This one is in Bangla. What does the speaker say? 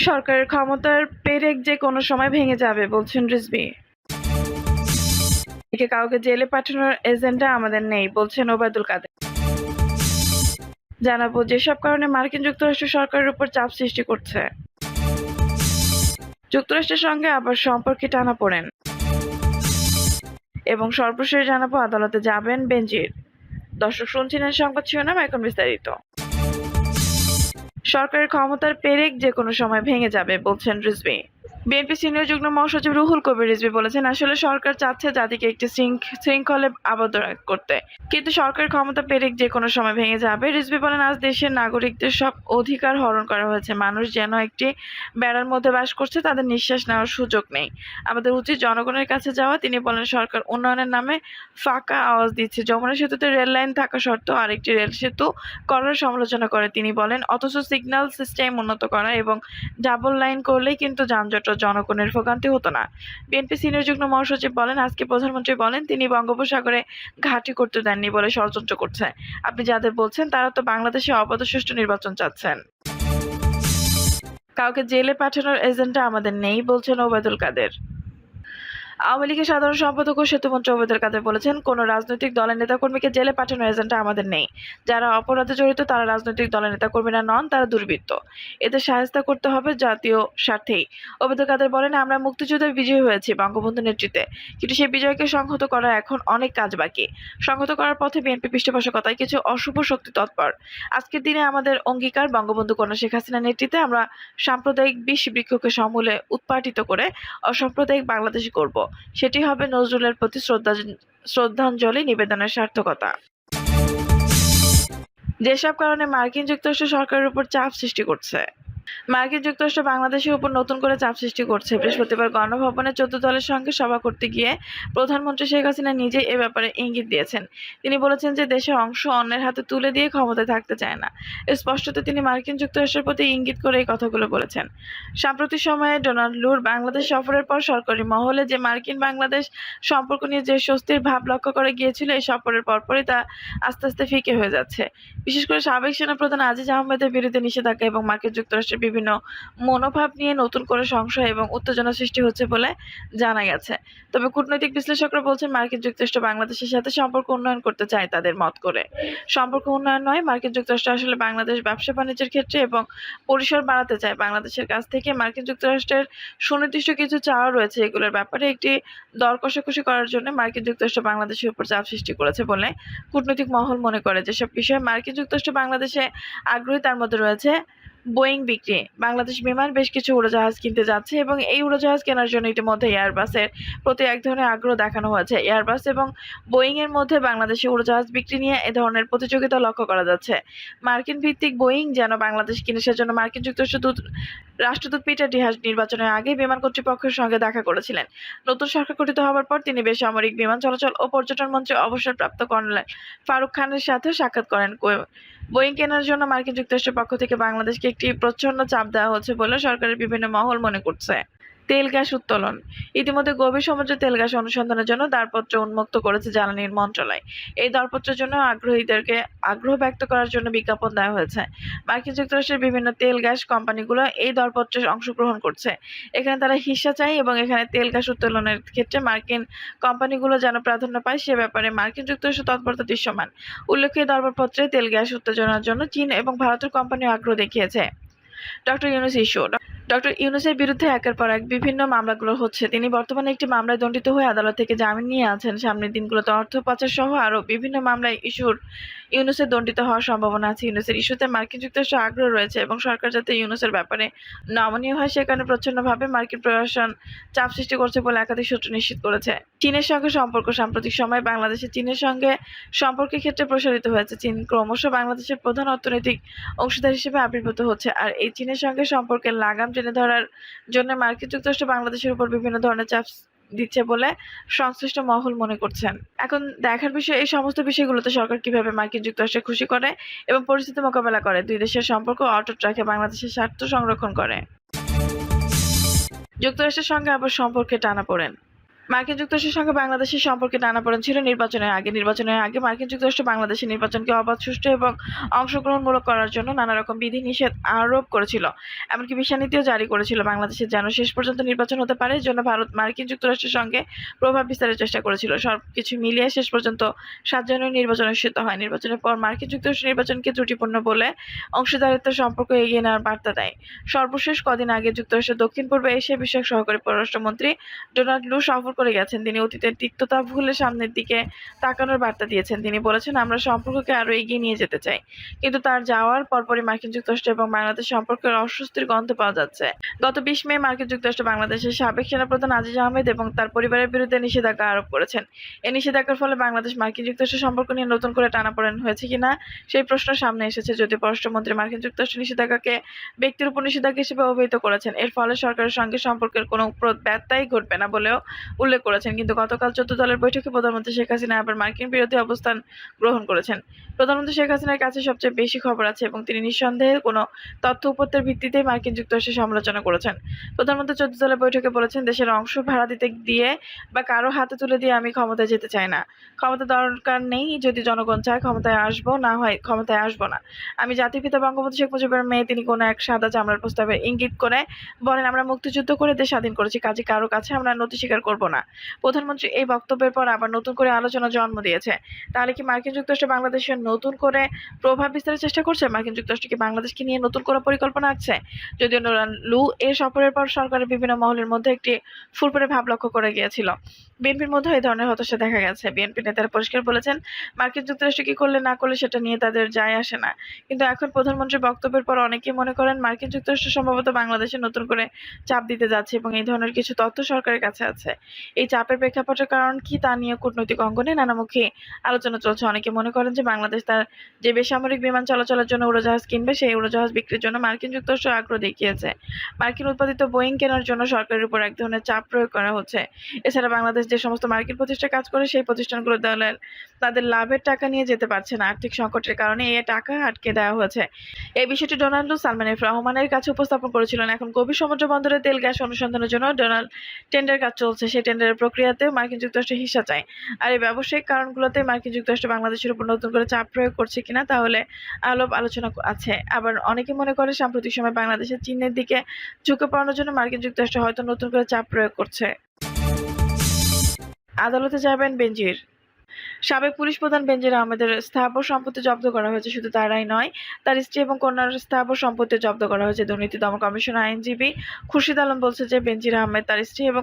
সরকারের ক্ষমতার পেরেক যে কোনো সময় ভেঙে যাবে বলছেন রিজভী। একে কাউকে জেলে পাঠানোর এজেন্ডা আমাদের নেই বলছেন ওবায়দুল কাদের। জানাবো যেসব কারণে মার্কিন যুক্তরাষ্ট্র সরকারের উপর চাপ সৃষ্টি করছে। যুক্তরাষ্ট্রের সঙ্গে আবার সম্পর্কে টানাপোড়েন এবং সর্বশেষ জানাবো আদালতে যাবেন বেনজির। দর্শক শুনছিলেন সংবাদ শিরোনাম, এখন বিস্তারিত। সরকারের ক্ষমতার পেরেক যে কোনো সময় ভেঙে যাবে বলছেন রিজভী। বিএনপি সিনিয়র যুগ্ম মহাসচিব রুহুল কবির রিজভী বলেছেন, আসলে সরকার চাচ্ছে জাতিকে একটি শৃঙ্খলে আবদ্ধ করতে, কিন্তু সরকারের ক্ষমতা পেরেক যে কোনো সময় ভেঙে যাবে। রিজভী বলেন, আজ দেশের নাগরিকদের সব অধিকার হরণ করা হয়েছে। মানুষ যেন একটি বেড়ার মধ্যে বাস করছে, তাদের নিঃশ্বাস নেওয়ার সুযোগ নেই। আমাদের উচিত জনগণের কাছে যাওয়া। তিনি বলেন, সরকার উন্নয়নের নামে ফাঁকা আওয়াজ দিচ্ছে। যমুনা সেতুতে রেল লাইন থাকা সত্ত্বেও আরেকটি রেল সেতু করার সমালোচনা করে তিনি বলেন, অথচ সিগন্যাল সিস্টেম উন্নত করা এবং ডাবল লাইন করলেই কিন্তু যানজট জনগণের ভোগান্তি হতো না। বিএনপি সিনিয়র যুগ্ম মহাসচিব বলেন, আজকে প্রধানমন্ত্রী বলেন তিনি বঙ্গোপসাগরে ঘাঁটি করতে দেননি বলে ষড়যন্ত্র করছে। আপনি যাদের বলছেন তারা তো বাংলাদেশে অবাধ সুষ্ঠু নির্বাচন চাচ্ছেন। কাউকে জেলে পাঠানোর এজেন্ডা আমাদের নেই বলছেন ওবায়দুল কাদের। আওয়ামী লীগের সাধারণ সম্পাদক ও সেতুমন্ত্রী ওবায়দুল কাদের বলেছেন, কোনো রাজনৈতিক দলের নেতাকর্মীকে জেলে পাঠানোর এজেন্ডা আমাদের নেই। যারা অপরাধে জড়িত তারা রাজনৈতিক দলের নেতাকর্মীরা নন, তারা দুর্বৃত্ত। এদের শায়েস্তা করতে হবে জাতীয় স্বার্থেই। ওবায়দুল কাদের বলেন, আমরা মুক্তিযুদ্ধে বিজয়ী হয়েছি বঙ্গবন্ধুর নেতৃত্বে, কিন্তু সেই বিজয়কে সংহত করা এখন অনেক কাজ বাকি। সংহত করার পথে বিএনপি পৃষ্ঠপোষকতায় কিছু অশুভ শক্তি তৎপর। আজকের দিনে আমাদের অঙ্গীকার, বঙ্গবন্ধু কন্যা শেখ হাসিনার নেতৃত্বে আমরা সাম্প্রদায়িক বিষ বৃক্ষকে সমূলে উৎপাটিত করে অসাম্প্রদায়িক বাংলাদেশ করব। সেটি হবে নজরুলের প্রতি শ্রদ্ধাঞ্জলি নিবেদনের সার্থকতা। যেসব কারণে মার্কিন যুক্তরাষ্ট্র সরকারের উপর চাপ সৃষ্টি করছে। মার্কিন যুক্তরাষ্ট্র বাংলাদেশের উপর নতুন করে চাপ সৃষ্টি করছে। বৃহস্পতিবার গণভবনে 14 দলের সঙ্গে সভা করতে গিয়ে প্রধানমন্ত্রী শেখ হাসিনা নিজেই এ ব্যাপারে ইঙ্গিত দিয়েছেন। তিনি বলেছেন যে দেশের অংশ অন্যের হাতে তুলে দিয়ে ক্ষমতায় থাকতে চায় না। স্পষ্টত তিনি মার্কিন যুক্তরাষ্ট্রের প্রতি ইঙ্গিত করে এই কথাগুলো বলেছেন। সাম্প্রতিক সময়ে ডোনাল্ড লুর বাংলাদেশ সফরের পর সরকারি মহলে যে মার্কিন বাংলাদেশ সম্পর্ক নিয়ে যে স্বস্তির ভাব লক্ষ্য করা গিয়েছিল, এই সফরের পরপরই তা আস্তে আস্তে ফিকে হয়ে যাচ্ছে। বিশেষ করে সাবেক সেনাপ্রধান আজিজ আহমেদের বিরুদ্ধে নিষেধাজ্ঞা এবং মার্কিন যুক্তরাষ্ট্রের বিভিন্ন মনোভাব নিয়ে নতুন করে সংশয় এবং উত্তেজনা সৃষ্টি হচ্ছে বলে জানা গেছে। তবে কূটনৈতিক বিশ্লেষকরা বলছেন, মার্কিন যুক্তরাষ্ট্র বাংলাদেশের সাথে সম্পর্ক উন্নয়ন করতে চায় তাদের মত করে। সম্পর্ক উন্নয়ন নয়, মার্কিন যুক্তরাষ্ট্র আসলে বাংলাদেশ ব্যবসা বাণিজ্যের ক্ষেত্রে এবং পরিসর বাড়াতে চায়। বাংলাদেশের কাছ থেকে মার্কিন যুক্তরাষ্ট্রের সুনির্দিষ্ট কিছু চাওয়া রয়েছে। এগুলোর ব্যাপারে একটি দর কষাকষি করার জন্য মার্কিন যুক্তরাষ্ট্র বাংলাদেশের উপর চাপ সৃষ্টি করেছে বলে কূটনৈতিক মহল মনে করে। যেসব বিষয়ে মার্কিন যুক্তরাষ্ট্র বাংলাদেশে আগ্রহী তার মধ্যে রয়েছে বোয়িং বিক্রি। বাংলাদেশ বিমান বেশ কিছু উড়োজাহাজ কিনতে যাচ্ছে এবং এই উড়োজাহাজ কেনার জন্য ইতিমধ্যে এয়ারবাসের প্রতি এক ধরনের আগ্রহ দেখানো হয়েছে। এয়ারবাস এবং বোয়িং এর মধ্যে বাংলাদেশে উড়োজাহাজ বিক্রি নিয়ে এ ধরনের প্রতিযোগিতা লক্ষ্য করা যাচ্ছে। মার্কিন ভিত্তিক বোয়িং যেন বাংলাদেশ কিনে, সেজন্য মার্কিন যুক্তরাষ্ট্র রাষ্ট্রদূত পিটার ডিহাস নির্বাচনের আগে বিমান কর্তৃপক্ষের সঙ্গে দেখা করেছিলেন। নতুন সরকার গঠিত হওয়ার পর তিনি বেসামরিক বিমান চলাচল ও পর্যটন মন্ত্রী অবসরপ্রাপ্ত কর্নেল ফারুক খানের সাথেও সাক্ষাৎ করেন। বোয়িং কেনার জন্য মার্কিন যুক্তরাষ্ট্রের পক্ষ থেকে বাংলাদেশকে একটি প্রচ্ছন্ন চাপ দেওয়া হচ্ছে বলে সরকারের বিভিন্ন মহল মনে করছে। তেল গ্যাস উত্তোলন। ইতিমধ্যে গভীর সমুদ্রে তেল গ্যাস অনুসন্ধানের জন্য দরপত্র উন্মুক্ত করেছে জ্বালানি মন্ত্রণালয়। এই দরপত্রের জন্য আগ্রহীদেরকে আগ্রহ ব্যক্ত করার জন্য বিজ্ঞাপন দেওয়া হয়েছে। মার্কিন যুক্তরাষ্ট্রের বিভিন্ন তেল গ্যাস কোম্পানিগুলো এই দরপত্রে অংশগ্রহণ করছে। এখানে তারা হিস্সা চায় এবং এখানে তেল গ্যাস উত্তোলনের ক্ষেত্রে মার্কিন কোম্পানিগুলো যেন প্রাধান্য পায় সে ব্যাপারে মার্কিন যুক্তরাষ্ট্র তৎপরতা দৃশ্যমান। উল্লেখ্য, এই দরপত্রে তেল গ্যাস উত্তেজনার জন্য চীন এবং ভারতের কোম্পানিও আগ্রহ দেখিয়েছে। ডক্টর ইউনূসের বিরুদ্ধে একের পর এক বিভিন্ন মামলাগুলো হচ্ছে। তিনি বর্তমানে একটি মামলায় দণ্ডিত হয়ে আদালত থেকে জামিন নিয়ে আছেন। সামনের দিনগুলোতে অর্থ পাচার সহ আরও বিভিন্ন মামলায় ইউনূসের দণ্ডিত হওয়ার সম্ভাবনা আছে। ইউনূসের ইস্যুতে মার্কিন যুক্তরাষ্ট্র আগ্রহ রয়েছে এবং সরকার যাতে ইউনূসের ব্যাপারে নমনীয় হয় সে কারণে প্রচ্ছন্নভাবে মার্কিন প্রশাসন চাপ সৃষ্টি করছে বলে একাধিক সূত্র নিশ্চিত করেছে। চীনের সঙ্গে সম্পর্ক। সাম্প্রতিক সময়ে বাংলাদেশের চীনের সঙ্গে সম্পর্কের ক্ষেত্রে প্রসারিত হয়েছে। চীন ক্রমশ বাংলাদেশের প্রধান অর্থনৈতিক অংশীদার হিসেবে আবির্ভূত হচ্ছে। আর এই চীনের সঙ্গে সম্পর্কের লাগাম টেনে ধরার জন্য মার্কিন যুক্তরাষ্ট্র বাংলাদেশের উপর বিভিন্ন ধরনের চাপ দিচ্ছে বলে সংশ্লিষ্ট মহল মনে করছেন। এখন দেখার বিষয় এই সমস্ত বিষয়গুলোতে সরকার কিভাবে মার্কিন যুক্তরাষ্ট্রে খুশি করে এবং পরিস্থিতি মোকাবেলা করে, দুই দেশের সম্পর্ক অটুট রাখে, বাংলাদেশের স্বার্থ সংরক্ষণ করে। যুক্তরাষ্ট্রের সঙ্গে আবার সম্পর্কে টানাপোড়েন। মার্কিন যুক্তরাষ্ট্রের সঙ্গে বাংলাদেশের সম্পর্কে টানাপোড়েন ছিল নির্বাচনের আগে। নির্বাচনের আগে মার্কিন যুক্তরাষ্ট্র বাংলাদেশের নির্বাচনকে অবাধ, সুষ্ঠু এবং অংশগ্রহণমূলক করার জন্য নানা রকম বিধিনিষেধ আরোপ করেছিল। এমনকি ভিসানীতিও জারি করেছিল। বাংলাদেশের যেন শেষ পর্যন্ত নির্বাচন হতে পারে, এজন্য ভারত মার্কিন যুক্তরাষ্ট্রের সঙ্গে প্রভাব বিস্তারের চেষ্টা করেছিল। সবকিছু মিলিয়ে শেষ পর্যন্ত ৭ জানুয়ারি নির্বাচন অনুষ্ঠিত হয়। নির্বাচনের পর মার্কিন যুক্তরাষ্ট্র নির্বাচনকে ত্রুটিপূর্ণ বলে অংশীদারিত্বের সম্পর্ক এগিয়ে নেওয়ার বার্তা দেয়। সর্বশেষ কদিন আগে যুক্তরাষ্ট্রের দক্ষিণ-পূর্ব এশিয়া বিষয়ক সহকারী পররাষ্ট্রমন্ত্রী ডোনাল্ড লু সফর করে গেছেন। তিনি অতীতের তিক্ততা ভুলে সামনের দিকে তাকানোর বার্তা দিয়েছেন। তিনি বলেছেন, আমরা সম্পর্ককে আরও এগিয়ে নিয়ে যেতে চাই। কিন্তু তার যাওয়ার পরপরই মার্কিন যুক্তরাষ্ট্র এবং বাংলাদেশ সম্পর্কের অস্বস্তির গন্ধ পাওয়া যাচ্ছে। গত ২০ মে মার্কিন যুক্তরাষ্ট্র বাংলাদেশের সাবেক সেনাপ্রধান আজিজ আহমেদ এবং তার পরিবারের বিরুদ্ধে নিষেধাজ্ঞা আরোপ করেছেন। এই নিষেধাজ্ঞার ফলে বাংলাদেশ মার্কিন যুক্তরাষ্ট্র সম্পর্ক নিয়ে নতুন করে টানাপোড়েন হয়েছে কিনা সেই প্রশ্ন সামনে এসেছে। যদিও পররাষ্ট্রমন্ত্রী মার্কিন যুক্তরাষ্ট্র নিষেধাজ্ঞাকে ব্যক্তির উপর নিষেধাজ্ঞা হিসেবে অভিহিত করেছেন। এর ফলে সরকারের সঙ্গে সম্পর্কের কোনো ব্যত্যয় ঘটবে না বলেও উল্লেখ করেছেন। কিন্তু গতকাল ১৪ দলের বৈঠকে প্রধানমন্ত্রী শেখ হাসিনা আবার মার্কিন বিরোধী অবস্থান গ্রহণ করেছেন। প্রধানমন্ত্রী শেখ হাসিনার কাছে সবচেয়ে বেশি খবর আছে এবং তিনি নিঃসন্দেহে কোনো তথ্য উপাত্তের ভিত্তিতেই মার্কিন যুক্তরাষ্ট্রের সমালোচনা করেছেন। প্রধানমন্ত্রী ১৪ দলের বৈঠকে বলেছেন, দেশের অংশ ভাড়া দিতে দিয়ে বা কারো হাতে তুলে দিয়ে আমি ক্ষমতায় যেতে চাই না। ক্ষমতা দরকার নেই। যদি জনগণ চায় ক্ষমতায় আসবো, না হয় ক্ষমতায় আসবো না। আমি জাতির পিতা বঙ্গবন্ধু শেখ মুজিবের মেয়ে। তিনি কোনো এক সাদা চামড়ার প্রস্তাবের ইঙ্গিত করে বলেন, আমরা মুক্তিযুদ্ধ করে দেশ স্বাধীন করেছি, কাজে কারো কাছে আমরা নতি স্বীকার করব না। প্রধানমন্ত্রী এই বক্তব্যের পর আবার নতুন করে আলোচনা জন্ম দিয়েছে। তাহলে কি মার্কিন যুক্তরাষ্ট্র বাংলাদেশের নতুন করে প্রভাব বিস্তারের চেষ্টা করছে? মার্কিন যুক্তরাষ্ট্র কি বাংলাদেশকে নিয়ে নতুন কোনো পরিকল্পনা আঁকছে? যদিও ডোনাল্ড লু এর সফরের পর সরকারের বিভিন্ন মহলের মধ্যে একটি ফুরফুরে ভাব লক্ষ্য করে গিয়েছিল। বিএনপির মধ্যে এই ধরনের হতাশা দেখা গেছে। বিএনপি নেতারা পরিষ্কার বলেছেন, মার্কিন যুক্তরাষ্ট্র কি করলে না করলে সেটা নিয়ে তাদের যায় আসে না। কিন্তু এখন প্রধানমন্ত্রীর বক্তব্যের পর অনেকেই মনে করেন মার্কিন যুক্তরাষ্ট্র সম্ভবত বাংলাদেশে নতুন করে চাপ দিতে যাচ্ছে এবং এই ধরনের কিছু তথ্য সরকারের কাছে আছে। এই চাপের প্রেক্ষাপটের কারণ কি তা নিয়ে কূটনৈতিক অঙ্গনে নানামুখী আলোচনা চলছে। অনেকে মনে করেন যে বাংলাদেশ তার যে বেসামরিক বিমান চলাচলের জন্য উড়োজাহাজ কিনবে, সেই উড়োজাহাজ বিক্রির জন্য মার্কিন যুক্তরাষ্ট্র আগ্রহ দেখিয়েছে। মার্কিন উৎপাদিত বোয়িং কেনার জন্য সরকারের উপর এক ধরনের চাপ প্রয়োগ করা হচ্ছে। এছাড়া বাংলাদেশ যে সমস্ত মার্কিন প্রতিষ্ঠানে কাজ করে সেই প্রতিষ্ঠানগুলো তাদের লাভের টাকা নিয়ে যেতে পারছে না। আর্থিক সংকটের কারণে এই টাকা আটকে দেওয়া হয়েছে। এই বিষয়টি ডোনাল্ড সালমান এফ রহমানের কাছে উপস্থাপন করেছিলেন। এখন গভীর সমুদ্র বন্দরে তেল গ্যাস অনুসন্ধানের জন্য ডোনাল্ড টেন্ডার কাজ চলছে। সেই টেন্ডারের প্রক্রিয়াতেও মার্কিন যুক্তরাষ্ট্র হিস্সা চায়। আর এই ব্যবসায়িক কারণগুলোতে মার্কিন যুক্তরাষ্ট্র বাংলাদেশের উপর নতুন করে চাপ প্রয়োগ করছে কিনা তাহলে আলাপ আলোচনা আছে। আবার অনেকে মনে করে সাম্প্রতিক সময় বাংলাদেশের চীনের দিকে ঝুঁকে পড়ানোর জন্য মার্কিন যুক্তরাষ্ট্র হয়তো নতুন করে চাপ প্রয়োগ করছে। আদালতে যাবেন বেনজির। সাবেক পুলিশ প্রধান বেনজির আহমেদের স্থাবর সম্পত্তি জব্দ করা হয়েছে। শুধু তারাই নয়, তার স্ত্রী এবং কন্যার স্থাবর সম্পত্তি জব্দ করা হয়েছে। দুর্নীতি দমন কমিশনের আইনজীবী খুরশিদ আলম বলছে যে বেনজির আহমেদ, তার স্ত্রী এবং